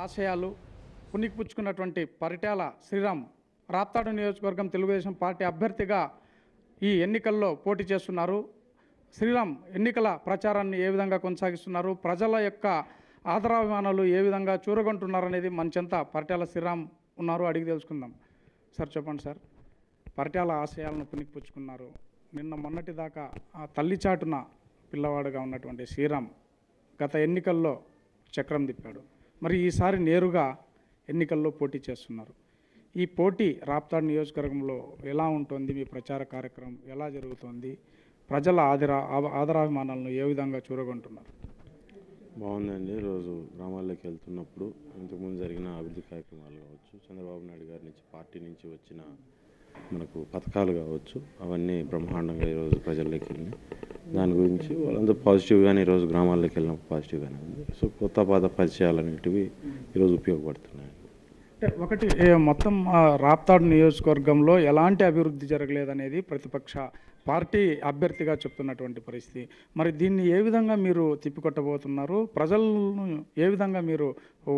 ఆశయాలు పుణికిపుచ్చుకున్నటువంటి పరిటాల శ్రీరామ్ రాప్తాడు నియోజకవర్గం తెలుగుదేశం పార్టీ అభ్యర్థిగా ఈ ఎన్నికల్లో పోటీ చేస్తున్నారు. శ్రీరామ్ ఎన్నికల ప్రచారాన్ని ఏ విధంగా కొనసాగిస్తున్నారు, ప్రజల యొక్క ఆదరాభిమానాలు ఏ విధంగా చూరగొంటున్నారనేది మన చెంత పరిటాల శ్రీరామ్ ఉన్నారు, అడిగి తెలుసుకుందాం. సార్ చెప్పండి సార్, పరిటాల ఆశయాలను పుణికిపుచ్చుకున్నారు. నిన్న మొన్నటి దాకా ఆ తల్లి చాటున పిల్లవాడుగా ఉన్నటువంటి శ్రీరామ్ గత ఎన్నికల్లో చక్రం తిప్పాడు. మరి ఈసారి నేరుగా ఎన్నికల్లో పోటీ చేస్తున్నారు. ఈ పోటీ రాప్తాడు నియోజకవర్గంలో ఎలా ఉంటుంది, మీ ప్రచార కార్యక్రమం ఎలా జరుగుతుంది, ప్రజల ఆదరాభిమానాలను ఏ విధంగా చూరగొంటున్నారు? బాగుందండి. ఈరోజు గ్రామాల్లోకి వెళ్తున్నప్పుడు ఇంతకుముందు జరిగిన అభివృద్ధి కార్యక్రమాలు కావచ్చు, చంద్రబాబు నాయుడు గారి నుంచి పార్టీ నుంచి వచ్చిన మనకు పథకాలు కావచ్చు, అవన్నీ బ్రహ్మాండంగా ఈరోజు ప్రజల్లోకి వెళ్ళినాయి. దాని గురించి వాళ్ళంతా పాజిటివ్గానే ఈరోజు గ్రామాల్లోకి వెళ్ళినప్పుడు పాజిటివ్గానే ఉంది. సో కొత్త పాత పరిచయాలు అనేటివి ఈరోజు ఉపయోగపడుతున్నాయి. అంటే ఒకటి మొత్తం రాప్తాడు నియోజకవర్గంలో ఎలాంటి అభివృద్ధి జరగలేదనేది ప్రతిపక్ష పార్టీ అభ్యర్థిగా చెప్తున్నటువంటి పరిస్థితి. మరి దీన్ని ఏ విధంగా మీరు తిప్పికొట్టబోతున్నారు? ప్రజలను ఏ విధంగా మీరు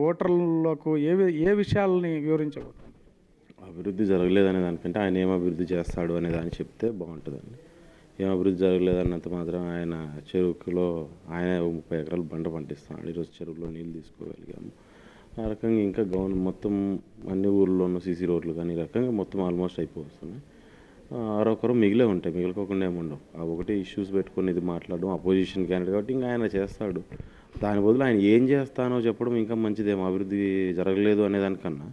ఓటర్లకు ఏ విషయాలని వివరించబోతున్నారు? అభివృద్ధి జరగలేదనే దానికంటే ఆయన ఏం అభివృద్ధి చేస్తాడు అనే దాన్ని చెప్తే బాగుంటుందండి. ఏం అభివృద్ధి జరగలేదన్నంత మాత్రం ఆయన చెరువులో ఆయన 30 ఎకరాలు పంట పండిస్తున్నాడు. ఈరోజు చెరువులో నీళ్ళు తీసుకోగలిగాము. ఆ రకంగా ఇంకా మొత్తం అన్ని ఊర్లోనూ సీసీ రోడ్లు కానీ ఈ రకంగా మొత్తం ఆల్మోస్ట్ అయిపోతున్నాయి. ఆరొకరు మిగిలే ఉంటాయి, మిగిలిపోకుండా ఏముండవు. ఆ ఒకటి ఇష్యూస్ పెట్టుకొని ఇది మాట్లాడడం అపోజిషన్ క్యాండిడేట్ కాబట్టి ఇంకా ఆయన చేస్తాడు. దాని బదులు ఆయన ఏం చేస్తానో చెప్పడం ఇంకా మంచిదేమో. అభివృద్ధి జరగలేదు అనేదానికన్నా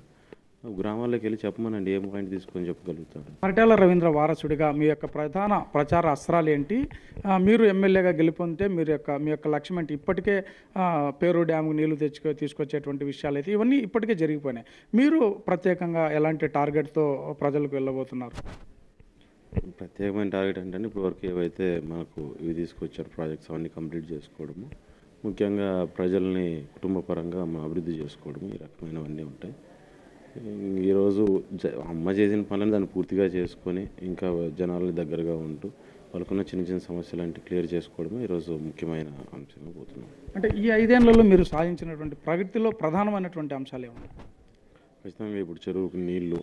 గ్రామాల్లోకి వెళ్ళి చెప్పమనండి, ఏం పాయింట్ తీసుకొని చెప్పగలుగుతాడు. పరిటాల రవీంద్ర వారసుడిగా మీ యొక్క ప్రధాన ప్రచార అస్త్రాలు ఏంటి? మీరు ఎమ్మెల్యేగా గెలుపొందితే మీ యొక్క లక్ష్యం ఏంటి? ఇప్పటికే పేరు డ్యామ్కి నీళ్లు తీసుకొచ్చేటువంటి విషయాలు అయితే ఇవన్నీ ఇప్పటికే జరిగిపోయినాయి. మీరు ప్రత్యేకంగా ఎలాంటి టార్గెట్తో ప్రజలకు వెళ్ళబోతున్నారు? ప్రత్యేకమైన టార్గెట్ అంటే ఇప్పటివరకు ఏవైతే మనకు ఇవి తీసుకొచ్చారు ప్రాజెక్ట్స్ అవన్నీ కంప్లీట్ చేసుకోవడము, ముఖ్యంగా ప్రజల్ని కుటుంబపరంగా అభివృద్ధి చేసుకోవడము, ఈ రకమైనవన్నీ ఉంటాయి. ఈరోజు అమ్మ చేసిన పనులను దాన్ని పూర్తిగా చేసుకొని ఇంకా జనాల దగ్గరగా ఉంటూ వాళ్ళకున్న చిన్న చిన్న సమస్యలు అంటే క్లియర్ చేసుకోవడమే ఈరోజు ముఖ్యమైన అంశంగా పోతున్నాం. అంటే ఈ 5 ఏళ్లలో మీరు సాధించినటువంటి ప్రగతిలో ప్రధానమైనటువంటి అంశాలు ఏమన్నా? ఖచ్చితంగా ఇప్పుడు చెరువుకు నీళ్లు,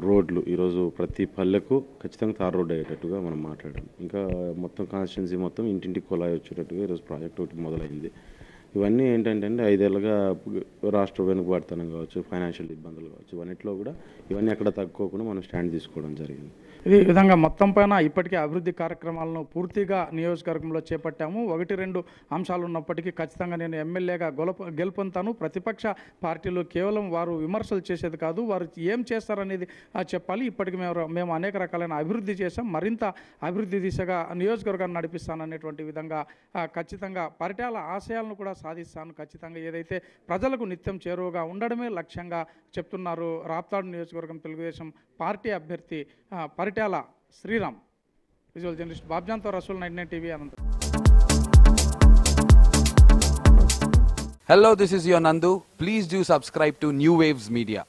రోడ్లు, ఈరోజు ప్రతి పల్లెకు ఖచ్చితంగా తార్ రోడ్ అయ్యేటట్టుగా మనం మాట్లాడాం. ఇంకా మొత్తం కాన్స్టిట్యున్సీ మొత్తం ఇంటింటికి కుళాయి వచ్చేటట్టుగా ఈరోజు ప్రాజెక్ట్ ఒకటి మొదలైంది. ఇవన్నీ ఏంటంటే 5 ఏళ్ళుగా రాష్ట్ర వెనుకబాటుతనం కావచ్చు, ఫైనాన్షియల్ ఇబ్బందులు కావచ్చు, ఇవన్నిట్లో కూడా ఇవన్నీ ఎక్కడ తగ్గుకోకుండా మనం స్టాండ్ తీసుకోవడం జరిగింది. ఈ విధంగా మొత్తం పైన ఇప్పటికే అభివృద్ధి కార్యక్రమాలను పూర్తిగా నియోజకవర్గంలో చేపట్టాము. 1-2 అంశాలు ఉన్నప్పటికీ ఖచ్చితంగా నేను ఎమ్మెల్యేగా గెలుపొందుతాను. ప్రతిపక్ష పార్టీలు కేవలం వారు విమర్శలు చేసేది కాదు, వారు ఏం చేస్తారనేది చెప్పాలి. ఇప్పటికి మేము అనేక రకాలైన అభివృద్ధి చేశాం, మరింత అభివృద్ధి దిశగా నియోజకవర్గాన్ని నడిపిస్తాననేటువంటి విధంగా ఖచ్చితంగా పరిటాల ఆశయాలను కూడా సాధిస్తాను. ఖచ్చితంగా ఏదైతే ప్రజలకు నిత్యం చేరువగా ఉండడమే లక్ష్యంగా చెప్తున్నారు రాప్తాడు నియోజకవర్గం తెలుగుదేశం పార్టీ అభ్యర్థి పరిటాల శ్రీరామ్. విజువల్ జర్నలిస్ట్ బాబ్జాన్తో Rasool, 99 TV, Anantapuram. Hello, this is your Nandu. Please do subscribe to New Waves Media.